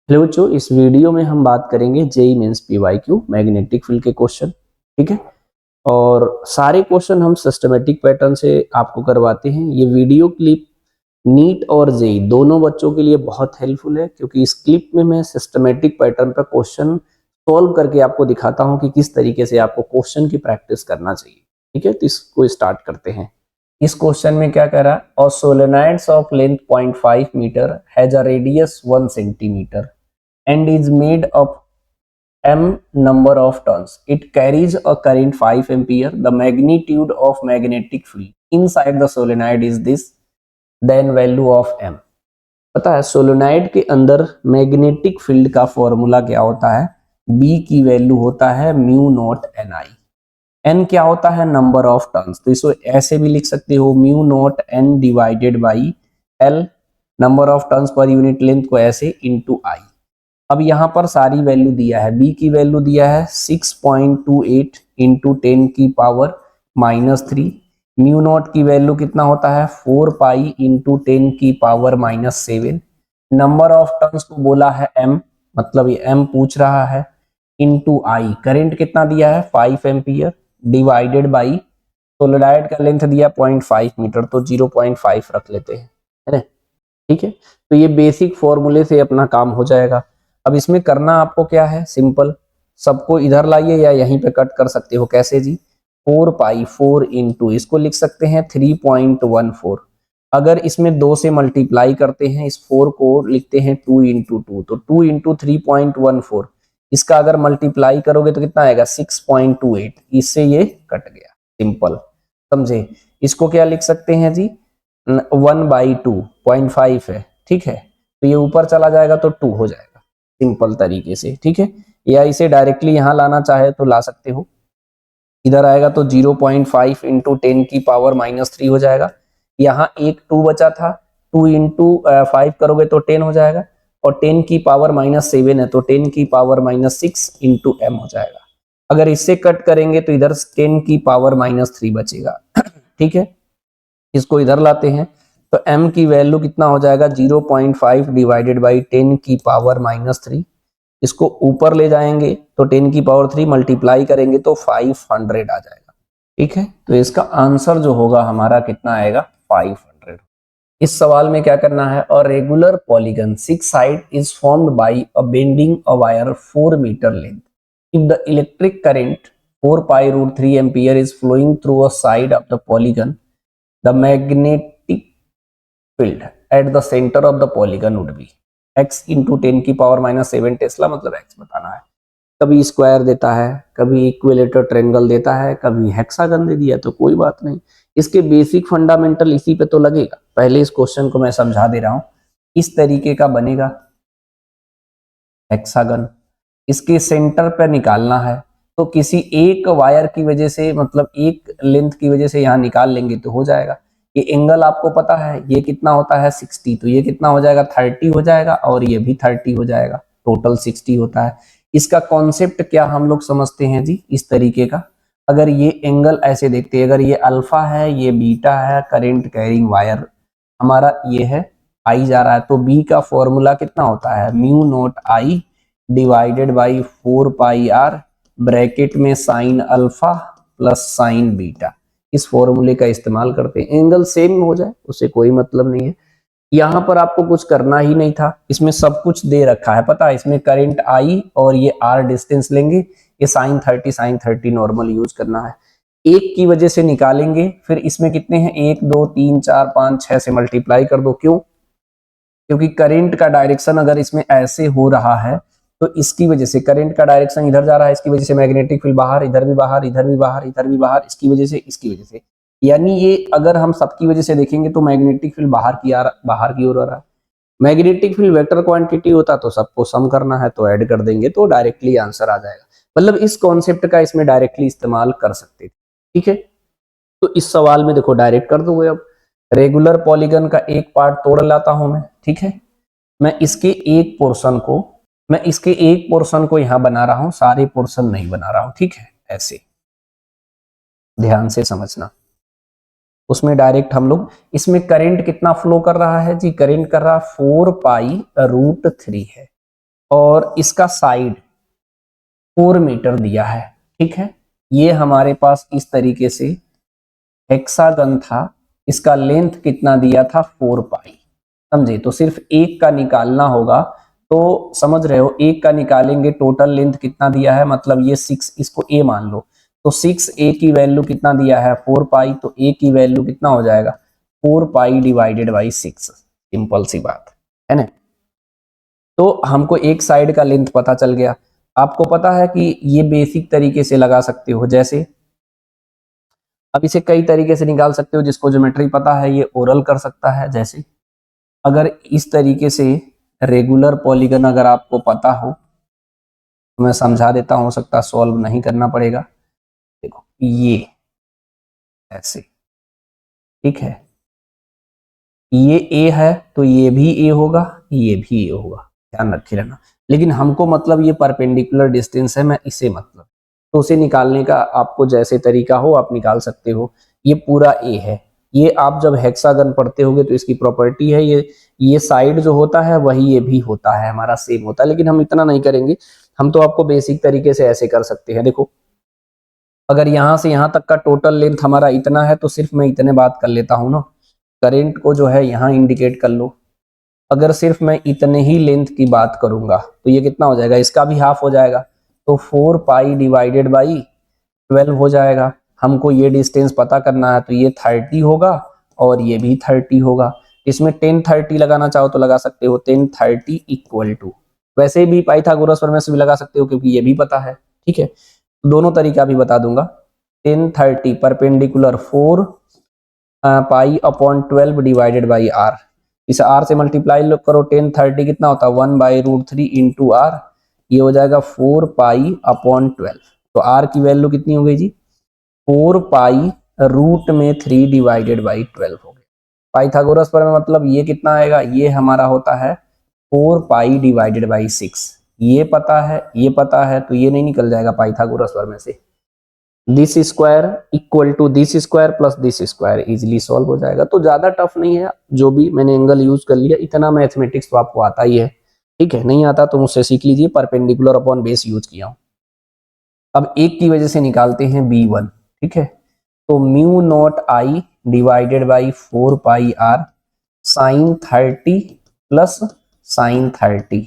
Hello बच्चों, इस video में हम बात करेंगे JEE mains PYQ magnetic field के क्वेश्चन। ठीक है, और सारे क्वेश्चन हम सिस्टमेटिक पैटर्न से आपको करवाते हैं। ये वीडियो क्लिप नीट और जेईई दोनों बच्चों के लिए बहुत हेल्पफुल है, क्योंकि इस क्लिप में मैं सिस्टमेटिक पैटर्न पर क्वेश्चन सॉल्व करके आपको दिखाता हूं कि किस तरीके से आपको क्वेश्चन की प्रैक्टिस करना चाहिए। ठीक है, तो इसको स्टार्ट करते हैं। इस क्वेश्चन में क्या कह रहा है, और solenoids of length 0.5 metre has a radius 1 centimetre and is made of m number of turns. It carries a current 5 ampere. The magnitude of magnetic field inside the solenoid is this. Then value of m. पता है solenoid के अंदर magnetic field का formula क्या होता है? B की value होता है mu naught N I. N क्या होता है? Number of turns. तो इसको ऐसे भी लिख सकते हो, mu naught N divided by L, number of turns per unit length को ऐसे इनटू आई। अब यहाँ पर सारी वैल्यू दिया है। बी की वैल्यू दिया है 6.28 इंटू 10 की पावर -3। म्यू नॉट की वैल्यू कितना होता है? 4 पाई इंटू 10 की पावर -7। नंबर ऑफ टर्न्स को बोला है एम, मतलब ये एम पूछ रहा है, इंटू आई। करंट कितना दिया है? 5 एम्पियर, डिवाइडेड बाई सोलिनॉइड का लेंथ दिया 0.5 मीटर, तो 0.5 रख लेते हैं, है ना। ठीक है, तो ये बेसिक फॉर्मूले से अपना काम हो जाएगा। अब इसमें करना आपको क्या है? सिंपल, सबको इधर लाइए या यहीं पे कट कर सकते हो। कैसे जी? 4 पाई 4 इंटू, इसको लिख सकते हैं 3.14। अगर इसमें 2 से मल्टीप्लाई करते हैं, इस 4 को लिखते हैं 2 इंटू 2, तो 2 इंटू 3.14। इसका अगर मल्टीप्लाई करोगे तो कितना आएगा? 6.28। इससे ये कट गया, सिंपल, समझे। इसको क्या लिख सकते हैं जी? 1/2, 0.5 है, ठीक है, तो ये ऊपर चला जाएगा तो 2 हो जाएगा, सिंपल तरीके से। ठीक है, या इसे डायरेक्टली यहां लाना चाहे तो ला सकते हो। इधर आएगा तो 0.5 इंटू 10 की पावर -3 हो जाएगा। यहाँ एक 2 बचा था, 2 इंटू 5 करोगे तो 10 हो जाएगा, और 10 की पावर -7 है तो 10 की पावर -6 इंटू एम हो जाएगा। अगर इससे कट करेंगे तो इधर 10 की पावर -3 बचेगा। ठीक है, इसको इधर लाते हैं तो m की वैल्यू कितना हो जाएगा? 0.5 डिवाइडेड बाई 10 की पावर -3। इसको ऊपर ले जाएंगे तो 10 की पावर 3 मल्टीप्लाई करेंगे तो 500 आ जाएगा। ठीक है, तो इसका आंसर जो होगा हमारा कितना आएगा? 500। इस सवाल में क्या करना है, और regular polygon 6 side is formed by a bending a wire 4 metre length. If the electric current 4 pi root 3 ampere is flowing through a side of the polygon, the magnetic field at the center of the polygon would be x into 10 की power -7 Tesla, मतलब x बताना है। कभी square देता है, कभी equilateral triangle देता है, कभी हेक्सागन दे दिया, तो कोई बात नहीं, इसके बेसिक फंडामेंटल इसी पे तो लगेगा। पहले इस क्वेश्चन को मैं समझा दे रहा हूं। इस तरीके का बनेगा हेक्सागन, इसके सेंटर पे निकालना है, तो किसी एक वायर की वजह से, मतलब एक लेंथ की वजह से यहां निकाल लेंगे तो हो जाएगा। ये एंगल आपको पता है ये कितना होता है? 60, तो ये कितना हो जाएगा? 30 हो जाएगा, और ये भी 30 हो जाएगा, टोटल 60 होता है। इसका कॉन्सेप्ट क्या हम लोग समझते हैं जी? इस तरीके का, अगर ये एंगल ऐसे देखते हैं, अगर ये अल्फा है, ये बीटा है, करंट कैरिंग वायर हमारा ये है, आई जा रहा है, तो बी का फॉर्मूला कितना होता है? Mu naught I divided by 4 pi r, bracket में sine alpha plus sine beta. इस फॉर्मूले का इस्तेमाल करते हैं, एंगल सेम हो जाए उससे कोई मतलब नहीं है। यहां पर आपको कुछ करना ही नहीं था, इसमें सब कुछ दे रखा है, पता है। इसमें करंट आई और ये आर डिस्टेंस लेंगे, ये साइन 30 नॉर्मल यूज करना है। एक की वजह से निकालेंगे, फिर इसमें कितने हैं? 1 2 3 4 5 6 से मल्टीप्लाई कर दो। क्यों? क्योंकि करंट का डायरेक्शन अगर इसमें ऐसे हो रहा है, तो इसकी वजह से करंट का डायरेक्शन इधर जा रहा है, इसकी वजह से मैग्नेटिक फील्ड बाहर, इधर भी बाहर, इधर भी बाहर, इधर भी बाहर, इसकी वजह से, इसकी वजह से, यानी ये अगर हम सबकी वजह से देखेंगे तो मैग्नेटिक फील्ड बाहर की ओर आ रहा है। मैग्नेटिक फील्ड वेक्टर क्वांटिटी होता तो सबको सम करना है, तो ऐड कर देंगे तो डायरेक्टली आंसर आ जाएगा। मतलब इस कॉन्सेप्ट का इसमें डायरेक्टली इस्तेमाल कर सकते थे। ठीक है, तो इस सवाल में देखो डायरेक्ट कर दोगे। अब रेगुलर पॉलीगन का एक पार्ट तोड़ लाता हूं मैं। ठीक है, मैं इसके एक पोर्शन को यहां बना रहा हूं, सारे पोर्शन नहीं बना रहा हूं। ठीक है, ऐसे ध्यान से समझना। उसमें डायरेक्ट हम लोग, इसमें करंट कितना फ्लो कर रहा है जी? करंट कर रहा 4 पाई रूट 3 है। और इसका साइड 4 मीटर दिया है, ठीक है। ये हमारे पास इस तरीके से हेक्सागन था, इसका लेंथ कितना दिया था 4 पाई, समझे। तो सिर्फ एक का निकालना होगा, तो समझ रहे हो, एक का निकालेंगे टोटल लेंथ कितना दिया है, मतलब ये 6, इसको a मान लो, तो 6a की वैल्यू कितना दिया है 4 पाई, तो a की वैल्यू कितना हो जाएगा 4 पाई डिवाइडेड बाई 6, सिंपल सी बात है ना। तो हमको एक साइड का लेंथ पता चल गया। आपको पता है कि ये बेसिक तरीके से लगा सकते हो, जैसे अब इसे कई तरीके से निकाल सकते हो, जिसको ज्योमेट्री पता है ये ओरल कर सकता है। जैसे अगर इस तरीके से रेगुलर पॉलीगन अगर आपको पता हो तो मैं समझा देता हूं, हो सकता सॉल्व नहीं करना पड़ेगा। देखो ये ऐसे, ठीक है, ये a है तो ये भी a होगा, ये भी a होगा, ध्यान रखे रहना। लेकिन हमको मतलब ये परपेंडिकुलर डिस्टेंस है, मैं इसे मतलब, तो उसे निकालने का आपको जैसे तरीका हो आप निकाल सकते हो। ये पूरा a है, ये आप जब हेक्सागन पढ़ते होगे तो इसकी प्रॉपर्टी है, ये साइड जो होता है वही ये भी होता है, हमारा सेम होता है। लेकिन हम इतना नहीं करेंगे, हम तो आपको बेसिक तरीके से ऐसे कर सकते हैं। देखो अगर यहां से यहां तक का टोटल लेंथ हमारा इतना है, तो सिर्फ मैं इतने बात कर लेता हूं ना, करंट को जो है यहाँ इंडिकेट कर लो। अगर सिर्फ मैं इतने ही लेंथ की बात करूंगा तो ये कितना हो जाएगा, इसका भी हाफ हो जाएगा, तो 4 पाई डिवाइडेड बाई 12 हो जाएगा। हमको ये डिस्टेंस पता करना है, तो ये 30 होगा और ये भी 30 होगा। इसमें 10 30 लगाना चाहो तो लगा सकते हो, 10 30 इक्वल टू, वैसे भी पाइथागोरस प्रमेय से भी लगा सकते हो क्योंकि ये भी पता है, ठीक है। दोनों तरीका भी बता दूंगा। 10 30 perpendicular 4 pi upon 12 divided by R, इसे आर से मल्टीप्लाई करो, 10 30 कितना होता है 1/√3 इंटू आर, ये हो जाएगा 4 पाई अपॉन 12। तो आर की वैल्यू कितनी हो गई जी 4 पाई रूट में 3 डिवाइडेड बाई 12 हो गया। पाइथागोरस पर मतलब ये कितना आएगा, ये हमारा होता है 4 पाई डिवाइडेड बाई 6, ये पता है ये पता है, तो ये नहीं निकल जाएगा पाइथागोरस पर में से। This square equal to this square plus this square, easily solve हो जाएगा। तो ज्यादा टफ नहीं है, जो भी मैंने एंगल यूज कर लिया, इतना मैथमेटिक्स तो आपको आता ही है, ठीक है। नहीं आता तो मुझसे सीख लीजिए, परपेंडिकुलर अपॉन बेस यूज किया हूं। अब एक की वजह से निकालते हैं b1, ठीक है। तो mu naught I divided by 4 pi R sine 30 plus sine 30,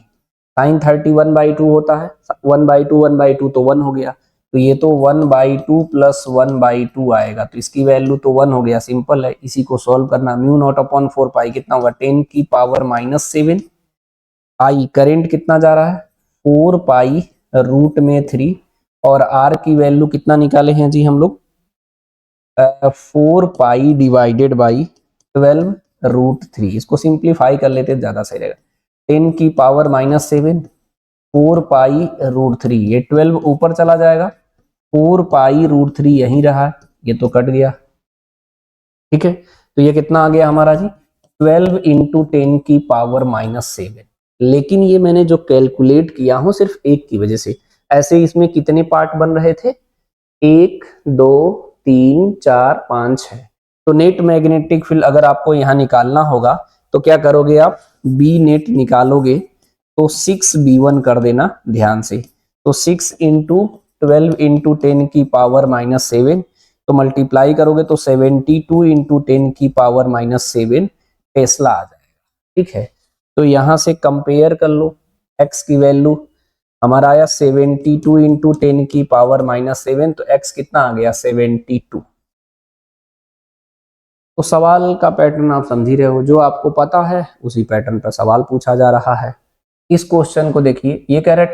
sine 30 1/2 होता है, 1/2 1/2 तो 1 हो गया, तो ये तो 1/2 प्लस 1/2 आएगा, तो इसकी वैल्यू तो 1 हो गया, सिंपल है। इसी को सॉल्व करना, म्यू नॉट अपॉन 4 पाई कितना होगा 10 की पावर -7, आई करंट कितना जा रहा है 4 पाई रूट में 3, और आर की वैल्यू कितना निकाले हैं जी हम लोग 4 पाई डिवाइडेड बाई 12√3, इसको सिंप्लीफाई कर लेते हैं ज्यादा सही रहेगा। 10 की पावर -7 4 पाई √3, ये 12 ऊपर चला जाएगा, 4 पाई √3 यहीं रहा, ये तो कट गया, ठीक है। तो ये कितना आ गया हमारा जी 12 इंटू 10 की पावर -7। लेकिन ये मैंने जो कैलकुलेट किया हूं सिर्फ एक की वजह से, ऐसे इसमें कितने पार्ट बन रहे थे 1 2 3 4 5 6, तो नेट मैग्नेटिक फील्ड अगर आपको यहाँ निकालना होगा तो क्या करोगे आप, बी नेट निकालोगे तो 6b1 कर देना ध्यान से, तो 6 इंटू 12 इंटू 10 की पावर -7, तो मल्टीप्लाई करोगे तो 72 इंटू 10 की पावर -7 टेस्ला आ जाएगा, ठीक है। तो यहां से कंपेयर कर लो, x की वैल्यू हमारा आया 72 इंटू 10 की पावर -7, तो x कितना आ गया 72। तो सवाल का पैटर्न आप समझ ही रहे हो, जो आपको पता है उसी पैटर्न पर सवाल पूछा जा रहा है। इस क्वेश्चन को देखिए, ये कह रहा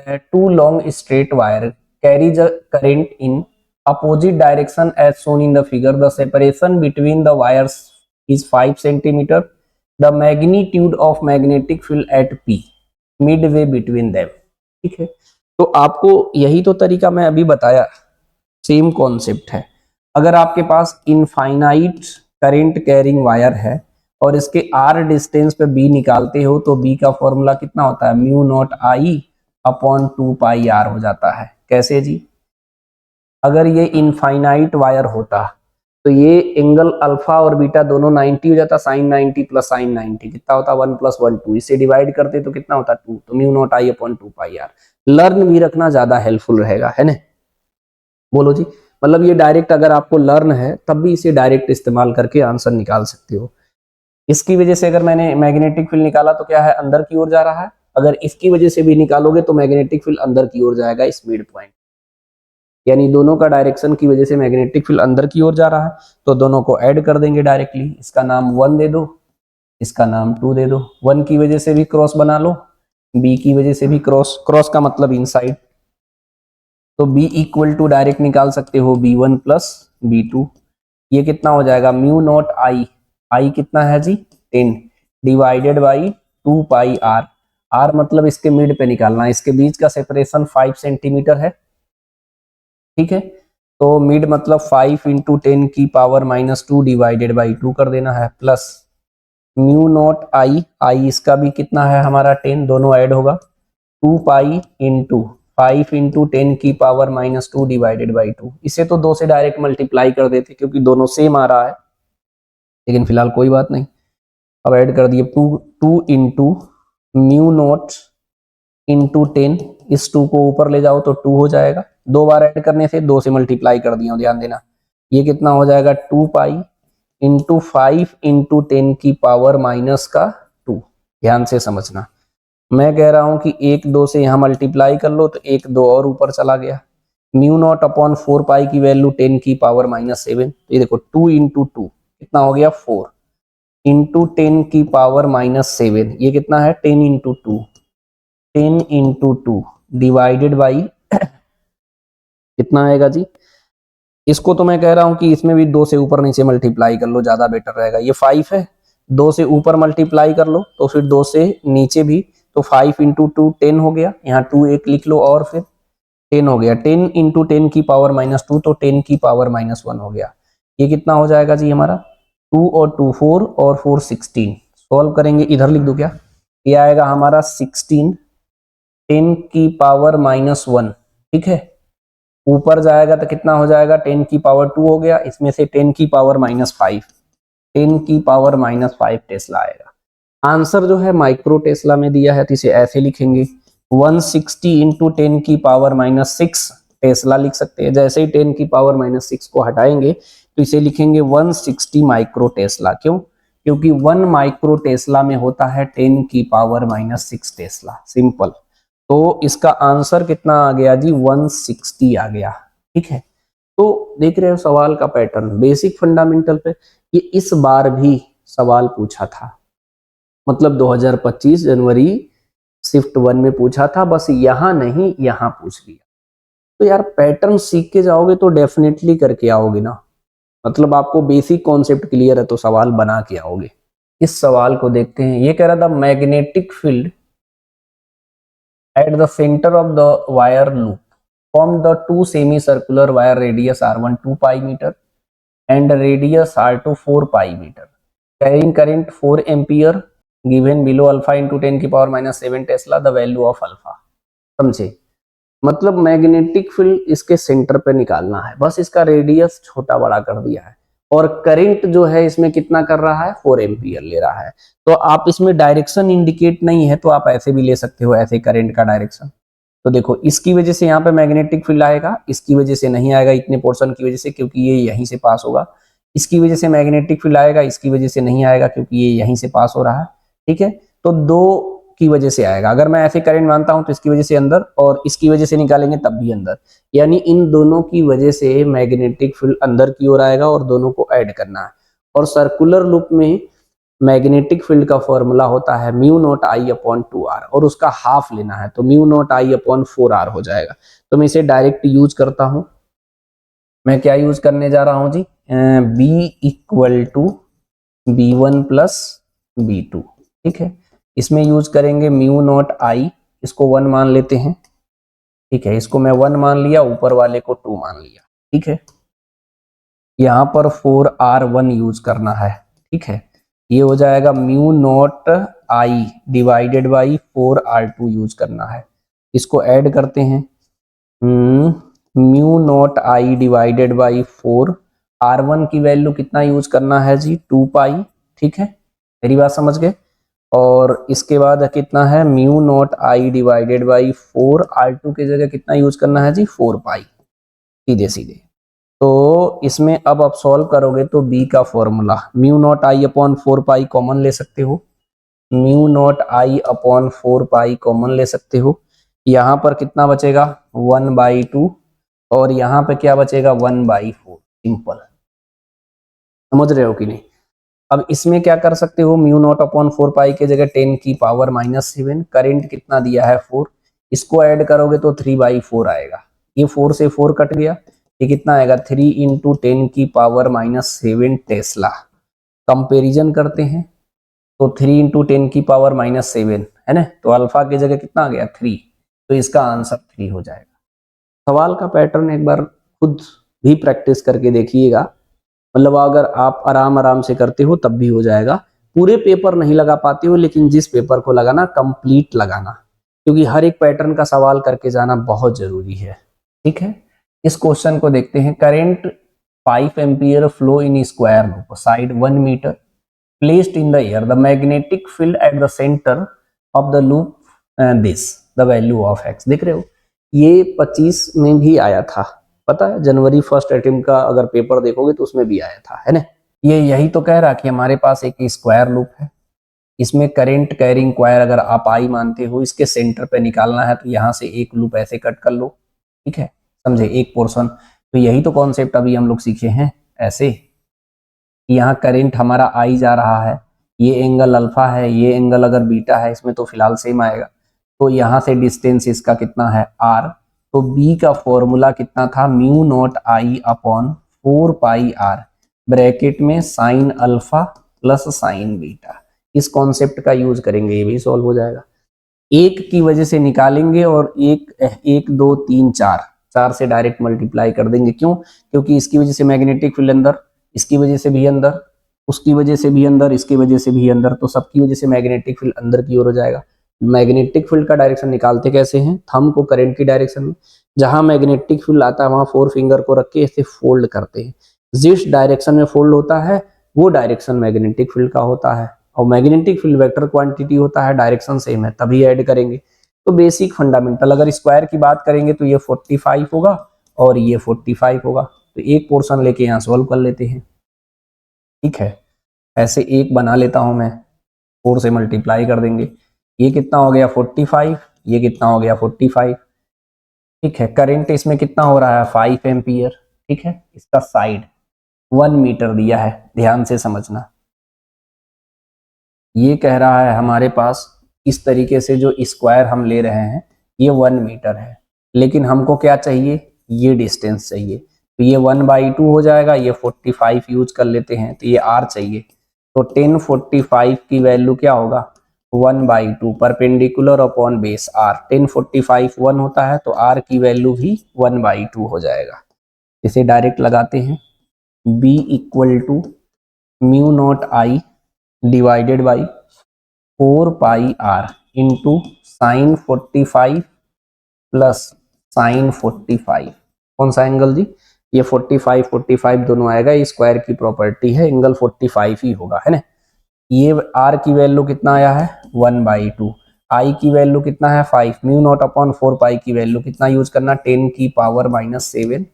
है two long straight wire carries a current in opposite direction as shown in the figure, the separation between the wires is 5 centimetre, the magnitude of magnetic field at P midway between them, ठीक है। तो आपको यही तो तरीका मैं अभी बताया, सेम कॉन्सेप्ट है। अगर आपके पास इनफाइनाइट करंट कैरिंग वायर है और इसके आर डिस्टेंस पे बी निकालते हो, तो बी का फॉर्मूला कितना होता है mu naught I upon 2 pi R हो जाता है। कैसे जी, अगर ये इनफाइनाइट वायर होता तो तो ये एंगल अल्फा और बीटा दोनों 90 हो जाता, साइन 90 प्लस साइन 90 कितना होता 1 प्लस 1 2, इसे डिवाइड करते तो कितना होता 2, तो mu naught I upon 2 pi R. Learn भी रखना ज्यादा हेल्पफुल रहेगा, है ना। बोलो जी, मतलब ये डायरेक्ट अगर आपको लर्न है तब भी इसे डायरेक्ट इस्तेमाल करके आंसर निकाल सकते हो। इसकी वजह से अगर मैंने मैग्नेटिक फील्ड निकाला तो क्या है, अंदर की ओर जा रहा है। अगर इसकी वजह से भी निकालोगे तो मैग्नेटिक फील्ड अंदर की ओर जाएगा इस मिड पॉइंट, यानी दोनों का डायरेक्शन की वजह से मैग्नेटिक फील्ड अंदर की ओर जा रहा है। तो दोनों को ऐड कर देंगे डायरेक्टली, इसका नाम 1 दे दो, इसका नाम 2 दे दो। 1 की वजह से भी क्रॉस बना लो, b की वजह से भी क्रॉस, क्रॉस का मतलब इनसाइड। तो b इक्वल टू डायरेक्ट निकाल सकते हो b1 प्लस b2। ये कितना हो जाएगा म्यू नॉट आई, आई कितना है जी 10 divided by 2 pi R. R मतलब इसके मिड पे निकालना है, इसके बीच का सेपरेशन 5 सेंटीमीटर है, ठीक है। तो मिड मतलब 5 इंटू 10 की पावर माइनस 2 डिवाइडेड बाई 2 कर देना है, प्लस म्यू नॉट आई, आई इसका भी कितना है हमारा 10, दोनों ऐड होगा 2 पाई इंटू 5 इंटू 10 की पावर माइनस 2 डिवाइडेड बाई 2। इसे तो 2 से डायरेक्ट मल्टीप्लाई कर देते क्योंकि दोनों सेम आ रहा है, लेकिन फिलहाल कोई बात नहीं। अब ऐड कर दिए 2 इंटू म्यू नॉट इंटू 10, इस 2 को ऊपर ले जाओ तो 2 हो जाएगा, 2 बार ऐड करने से 2 से मल्टीप्लाई कर दिया, ध्यान देना। ये कितना हो जाएगा 2 पाई इंटू 5 इंटू 10 की पावर माइनस का 2। ध्यान से समझना, मैं कह रहा हूं कि 1 2 से यहां मल्टीप्लाई कर लो तो 1 2 और ऊपर चला गया। म्यू नॉट अपॉन 4 पाई की वैल्यू 10 की पावर माइनस 7, ये देखो 2 इंटू 2 कितना हो गया 4 इंटू 10 की पावर माइनस 7, ये कितना है 10 इंटू 2, 10 इंटू 2 डिवाइडेड बाई कितना आएगा जी। इसको तो मैं कह रहा हूं कि इसमें भी 2 से ऊपर नीचे मल्टीप्लाई कर लो, ज्यादा बेटर रहेगा। ये 5 है, 2 से ऊपर मल्टीप्लाई कर लो तो फिर 2 से नीचे भी, तो 5 इंटू 2 10 हो गया, यहाँ 2 एक लिख लो और फिर 10 हो गया, 10 इंटू 10 की पावर माइनस 2 तो 10 की पावर माइनस 1 हो गया। ये कितना हो जाएगा जी हमारा 2 और 2 4 और 4 16। सॉल्व करेंगे, इधर लिख दो क्या, ये आएगा हमारा 16 10 की पावर माइनस 1, ठीक है। ऊपर जाएगा तो कितना हो जाएगा 10 की पावर 2 हो गया, इसमें से 10 की पावर माइनस 5, 10 की पावर माइनस 5 टेस्ला आएगा। आंसर जो है माइक्रो टेस्ला में दिया है तो इसे ऐसे लिखेंगे 160 इंटू 10 की पावर माइनस 6 टेस्ला लिख सकते हैं। जैसे ही 10 की पावर माइनस 6 को हटाएंगे तो इसे लिखेंगे 160 माइक्रो टेस्ला। क्यों, क्योंकि 1 माइक्रो टेस्ला में होता है 10 की पावर माइनस 6 टेस्ला, सिंपल। तो इसका आंसर कितना आ गया जी 160 आ गया, ठीक है। तो देख रहे हो सवाल का पैटर्न, बेसिक फंडामेंटल पे ये इस बार भी सवाल पूछा था, मतलब 2025 जनवरी शिफ्ट 1 में पूछा था, बस यहाँ नहीं यहाँ पूछ लिया। तो यार पैटर्न सीख के जाओगे तो डेफिनेटली करके आओगे ना, मतलब आपको बेसिक कॉन्सेप्ट क्लियर है तो सवाल बना के आओगे। इस सवाल को देखते हैं, ये कह रहा था magnetic field at the center of the wire loop form the two semicircular wire radius r1 2 pi meter and radius r2 4 pi meter carrying current 4 ampere given below alpha into 10 की power minus 7 Tesla the value of alpha। समझे, मतलब magnetic field इसके centre पे निकालना है, बस इसका radius छोटा बड़ा कर दिया है और करंट जो है इसमें कितना कर रहा है 4 एम्पियर ले रहा है। तो आप इसमें डायरेक्शन इंडिकेट नहीं है तो आप ऐसे भी ले सकते हो, ऐसे करंट का डायरेक्शन। तो देखो इसकी वजह से यहाँ पे मैग्नेटिक फील्ड आएगा, इसकी वजह से नहीं आएगा इतने पोर्शन की वजह से क्योंकि ये यहीं से पास होगा। इसकी वजह से मैग्नेटिक फील्ड आएगा, इसकी वजह से नहीं आएगा क्योंकि ये यहीं से पास हो रहा है, ठीक है। तो दो की वजह से आएगा, अगर मैं ऐसे करंट मानता हूं तो इसकी वजह से अंदर और इसकी वजह से निकालेंगे तब भी अंदर, यानी इन दोनों की वजह से मैग्नेटिक फील्ड अंदर की ओर आएगा और दोनों को ऐड करना है। और सर्कुलर लूप में मैग्नेटिक फील्ड का फॉर्मूला होता है mu naught I upon 2r और उसका हाफ लेना है तो mu naught I upon 4r हो जाएगा। तो मैं इसे डायरेक्ट यूज करता हूं, मैं क्या यूज करने जा रहा हूं जी, b equal to b1 plus b2, ठीक है। इसमें यूज करेंगे म्यू नॉट आई, इसको 1 मान लेते हैं, ठीक है। इसको मैं 1 मान लिया, ऊपर वाले को 2 मान लिया, ठीक है। यहाँ पर 4r1 यूज करना है, ठीक है। ये हो जाएगा mu naught I divided by 4r2 use करना है। इसको ऐड करते हैं, mu naught I divided by 4 R1 की वैल्यू कितना यूज करना है जी, 2 पाई, ठीक है, मेरी बात समझ गए। और इसके बाद कितना है, mu naught I divided by 4, R2 की जगह कितना यूज करना है जी, 4 पाई, सीधे सीधे। तो इसमें अब आप सॉल्व करोगे तो b का formula mu naught I upon 4 pi common ले सकते हो, mu naught I upon 4 pi common ले सकते हो। यहाँ पर कितना बचेगा, 1/2, और यहाँ पे क्या बचेगा, 1/4, सिंपल। समझ रहे हो कि नहीं। अब इसमें क्या कर सकते हो, म्यू नॉट अपॉन 4 पाई के जगह 10 की पावर -7, करेंट कितना दिया है 4, इसको ऐड करोगे तो 3/4 आएगा। ये 4 से 4 कट गया, ये कितना आएगा, 3 इंटू 10 की पावर -7 टेस्ला। कंपेरिजन करते हैं तो 3 इंटू 10 की पावर -7 है ना, तो अल्फा की जगह कितना आ गया, 3, तो इसका आंसर 3 हो जाएगा। सवाल का पैटर्न एक बार खुद भी प्रैक्टिस करके देखिएगा, मतलब अगर आप आराम आराम से करते हो तब भी हो जाएगा। पूरे पेपर नहीं लगा पाते हो, लेकिन जिस पेपर को लगाना कंप्लीट लगाना, क्योंकि हर एक पैटर्न का सवाल करके जाना बहुत जरूरी है, ठीक है। इस क्वेश्चन को देखते हैं, current 5 ampere flow in square loop side 1 metre placed in the air, the magnetic field at the centre of the loop this the value of X. देख रहे हो, ये 25 में भी आया था, पता है, जनवरी फर्स्ट अटेम्प्ट का अगर पेपर देखोगे तो उसमें भी आया था, है ना। ये यही तो कह रहा कि हमारे पास एक स्क्वायर लूप है, इसमें करंट कैरिंग क्वायर अगर आप आई मानते हो, इसके सेंटर पे निकालना है तो यहाँ से एक लूप ऐसे कट कर लो, ठीक है, समझे, एक पोर्शन। तो यही तो कॉन्सेप्ट अभी हम लोग सीखे हैं, ऐसे यहाँ करंट हमारा आई जा रहा है, ये एंगल अल्फा है, ये एंगल अगर बीटा है, इसमें तो फिलहाल सेम आएगा। तो यहाँ से डिस्टेंस इसका कितना है, आर। तो बी का फॉर्मूला कितना था, mu naught I upon 4 pi r, bracket में sine alpha plus sine beta. इस कॉन्सेप्ट का यूज करेंगे, ये भी सॉल्व हो जाएगा। एक की वजह से निकालेंगे और एक 2 3 4 से डायरेक्ट मल्टीप्लाई कर देंगे। क्यों, क्योंकि इसकी वजह से मैग्नेटिक फील्ड अंदर, इसकी वजह से भी अंदर, उसकी वजह से भी अंदर, इसकी वजह से भी अंदर, तो सबकी वजह से मैग्नेटिक फील्ड अंदर की ओर हो जाएगा। मैग्नेटिक फील्ड का डायरेक्शन निकालते कैसे हैं, थंब को करंट की डायरेक्शन में, जहां मैग्नेटिक फील्ड आता है वहां 4 फिंगर को रख के ऐसे फोल्ड करते हैं, जिस डायरेक्शन में फोल्ड होता है वो डायरेक्शन मैग्नेटिक फील्ड का होता है, और मैग्नेटिक फील्ड वेक्टर क्वांटिटी होता है, डायरेक्शन सेम है तभी ऐड करेंगे। तो बेसिक फंडामेंटल, अगर स्क्वायर की बात करेंगे तो ये 45 होगा और ये 45 होगा, तो एक पोर्शन लेके यहाँ सॉल्व कर लेते हैं, ठीक है। ऐसे एक बना लेता हूं मैं, 4 से मल्टीप्लाई कर देंगे, ये कितना हो गया 45, ये कितना हो गया 45, ठीक है। करंट इसमें कितना हो रहा है 5 एम्पियर, ठीक है। इसका साइड 1 मीटर दिया है, ध्यान से समझना। ये कह रहा है हमारे पास इस तरीके से जो स्क्वायर हम ले रहे हैं ये 1 मीटर है, लेकिन हमको क्या चाहिए, ये डिस्टेंस चाहिए, तो ये 1/2 हो जाएगा, ये 45 यूज कर लेते हैं, तो ये r चाहिए। तो 1045 की वैल्यू क्या होगा, 1/2 परपेंडिकुलर अपॉन बेस r। 1045 1 होता है तो r की वैल्यू भी 1/2 हो जाएगा। इसे डायरेक्ट लगाते हैं, b equal to mu naught I divided by 4 pi R into sine 45 plus sine 45। कौन सा एंगल जी, ये 45 दोनों आएगा, ये स्क्वायर की प्रॉपर्टी है, एंगल 45 ही होगा, है ना। ये आर की वैल्यू कितना आया है 1/2, आई की वैल्यू कितना है 5, म्यू नॉट अपॉन 4 पाई की वैल्यू कितना यूज करना, 10 की पावर -7,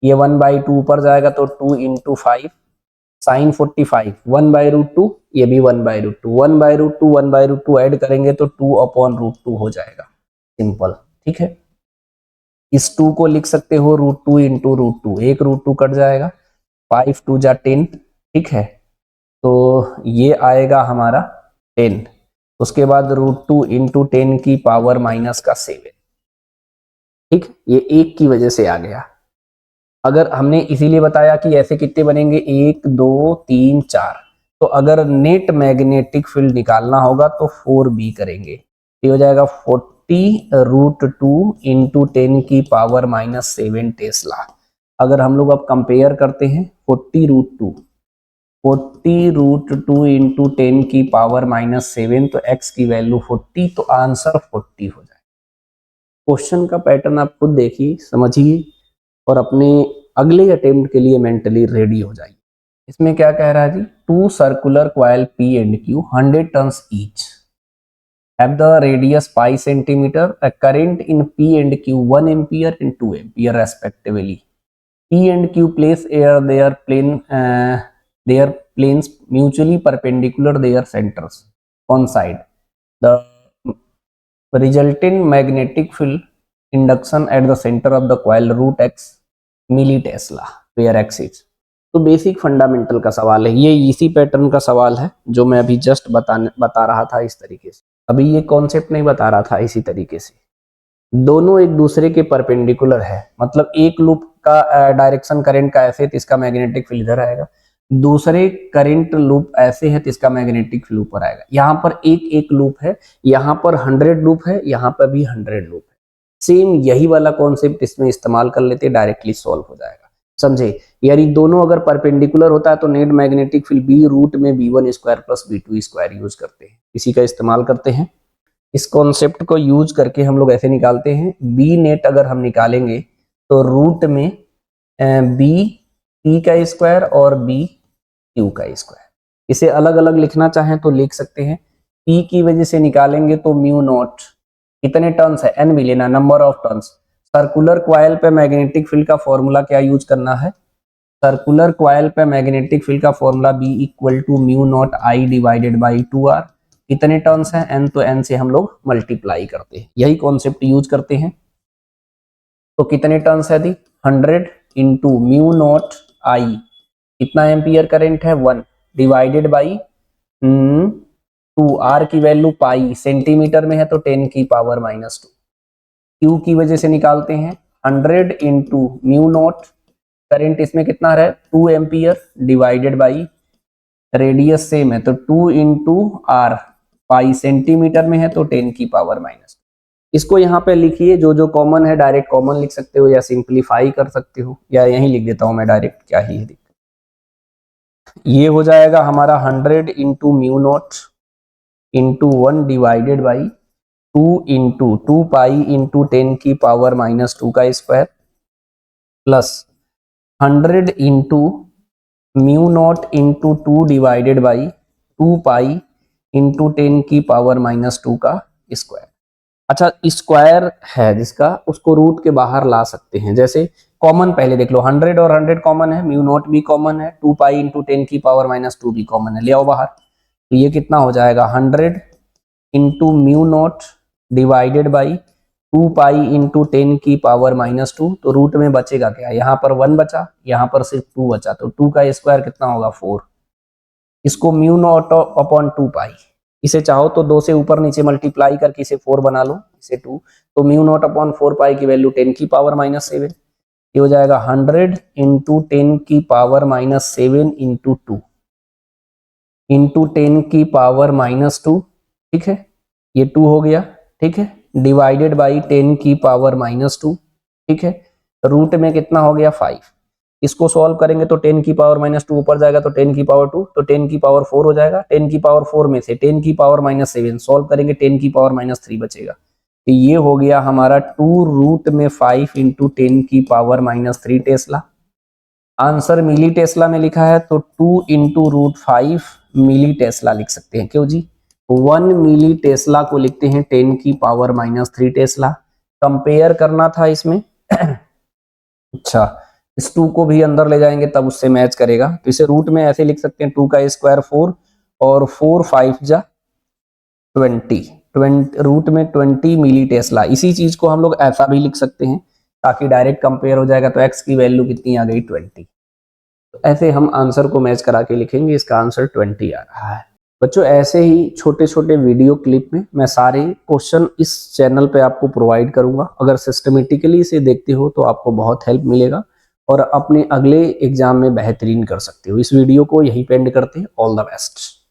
ये 1/2 ऊपर जाएगा तो 2 इंटू 5 साइन 45 1/√2, ये भी 1/√2, 1/√2 1/√2 ऐड करेंगे तो 2/√2 हो जाएगा, सिंपल, ठीक है। इस 2 को लिख सकते हो √2 इंटू √2, एक √2 कट जाएगा, 5 2 जा 10, ठीक है। तो ये आएगा हमारा 10, उसके बाद √2 इंटू 10 की पावर -7, ठीक, ये एक की वजह से आ गया। अगर हमने इसीलिए बताया कि ऐसे कितने बनेंगे 1 2 3 4, तो अगर नेट मैग्नेटिक फील्ड निकालना होगा तो 4b करेंगे, ये हो जाएगा 40√2 इंटू 10 की पावर -7 टेस्ला। अगर हम लोग अब कंपेयर करते हैं 40√2 इंटू 10 की पावर -7, तो x की वैल्यू 40, तो आंसर 40 हो जाए। क्वेश्चन का पैटर्न आप खुद देखिए, समझिए और अपने अगले अटेम्प्ट के लिए मेंटली रेडी हो जाइए। इसमें क्या कह रहा है जी, 2 circular coil P and Q 100 turns each have the radius pi centimeter, a current in P and Q 1 ampere and 2 ampere respectively. P and Q place their planes mutually perpendicular their centers on side. The resultant magnetic field induction at the center of the coil root x millitesla where x is. तो basic fundamental का सवाल है, ये इसी pattern का सवाल है जो मैं अभी जस्ट बता रहा था इस तरीके से। अभी ये कॉन्सेप्ट नहीं बता रहा था इसी तरीके से, दोनों एक दूसरे के परपेंडिकुलर है, मतलब एक लूप का डायरेक्शन करंट का ऐसे तो इसका मैग्नेटिक फील्ड इधर आएगा, दूसरे करंट लूप ऐसे है तो इसका मैग्नेटिक फील्ड ऊपर आएगा। यहाँ पर एक एक लूप है, यहाँ पर 100 लूप है, यहाँ पर भी 100 लूप है। सेम यही वाला कॉन्सेप्ट इसमें इस्तेमाल कर लेते, डायरेक्टली सॉल्व हो जाएगा, समझे। यानी दोनों अगर परपेंडिकुलर होता है तो net magnetic field B root में b1 square plus b2 square use करते हैं, इसी का इस्तेमाल करते हैं। इस कॉन्सेप्ट को यूज करके हम लोग ऐसे निकालते हैं, बी नेट अगर हम निकालेंगे तो रूट में बी पी का स्क्वायर और बी क्यू का स्क्वायर। इसे अलग अलग लिखना चाहें तो लिख सकते हैं। पी की वजह से निकालेंगे तो म्यू नॉट, कितने टर्न्स है एन भी लेना, number of turns. Circular coil पे मैग्नेटिक फील्ड का फॉर्मूला क्या यूज करना है, सर्कुलर कॉइल पे मैग्नेटिक फील्ड का formula B equal to mu naught I divided by 2r। कितने टर्न्स हैं एन, तो एन से हम लोग मल्टीप्लाई करते हैं, यही कॉन्सेप्ट यूज करते हैं। तो कितने टर्न्स है दी 100 इंटू म्यू नॉट आई, कितना एम्पियर करंट है 1 डिवाइडेड बाई 2r की वैल्यू पाई, सेंटीमीटर में है तो 10 की पावर -2। क्यू की वजह से निकालते हैं 100 इंटू म्यू नॉट, करंट इसमें कितना है 2 ampere divided by radius same है तो 2 इंटू आर, पाई सेंटीमीटर में है तो 10 की पावर -2। इसको यहाँ पे लिखिए, जो जो कॉमन है डायरेक्ट कॉमन लिख सकते हो या सिंप्लीफाई कर सकते हो, या यहीं लिख देता हूं मैं डायरेक्ट, क्या ही है। ये हो जाएगा हमारा 100 into mu naught into 1 divided by 2 into 2 pi into 10 की पावर -2 का square plus 100 into mu naught into 2 divided by 2 pi into 10 की पावर -2 का स्क्वायर। अच्छा, स्क्वायर है जिसका, उसको रूट के बाहर ला सकते हैं। जैसे कॉमन पहले देख लो, 100 और 100 कॉमन है, म्यू नॉट भी कॉमन है, 2 पाई इंटू 10 की पावर -2 भी कॉमन है, ले आओ बाहर। तो ये कितना हो जाएगा 100 into mu naught divided by 2 pi into 10 की पावर -2। तो रूट में बचेगा क्या, यहाँ पर 1 बचा, यहाँ पर सिर्फ 2 बचा, तो 2 का स्क्वायर कितना होगा 4। इसको म्यू नॉट अपॉन 2 पाई, इसे चाहो तो 2 से ऊपर नीचे मल्टीप्लाई करके इसे 4 बना लो, इसे 2, तो म्यू नॉट अपॉन 4 पाई की वैल्यू 10 की पावर -7। ये हो जाएगा 100 इंटू 10 की पावर -7 इंटू 2 इंटू 10 की पावर -2, ठीक है, ये 2 हो गया, ठीक है, डिवाइडेड बाई 10 की पावर -2, ठीक है, रूट में कितना हो गया 5। इसको सॉल्व करेंगे तो 10 की पावर -2 ऊपर जाएगा तो 10 की पावर 2, तो 10 की पावर 4 हो जाएगा। 10 की पावर 4 में से 10 की पावर -7 सॉल्व करेंगे, 10 की पावर -3 बचेगा। तो ये हो गया हमारा 2 रूट में 5 इंटू 10 की पावर -3 टेस्ला। आंसर मिली टेस्ला में लिखा है तो 2 इंटू रूट 5 मिली टेस्ला लिख सकते हैं, क्यों जी 1 मिली टेस्ला को लिखते हैं 10 की पावर -3 टेस्ला। कंपेयर करना था इसमें अच्छा, इस 2 को भी अंदर ले जाएंगे तब उससे मैच करेगा, तो इसे रूट में ऐसे लिख सकते हैं 2 का स्क्वायर 4 और 4 5 जा 20 रूट में 20 मिली टेस्ला। इसी चीज को हम लोग ऐसा भी लिख सकते हैं ताकि डायरेक्ट कंपेयर हो जाएगा, तो x की वैल्यू कितनी आ गई 20। तो ऐसे हम आंसर को मैच करा के लिखेंगे, इसका आंसर 20 आ रहा है। बच्चों ऐसे ही छोटे छोटे वीडियो क्लिप में मैं सारे क्वेश्चन इस चैनल पे आपको प्रोवाइड करूंगा। अगर सिस्टमेटिकली इसे देखते हो तो आपको बहुत हेल्प मिलेगा और अपने अगले एग्जाम में बेहतरीन कर सकते हो। इस वीडियो को यहीं पे एंड करते हैं। All the best.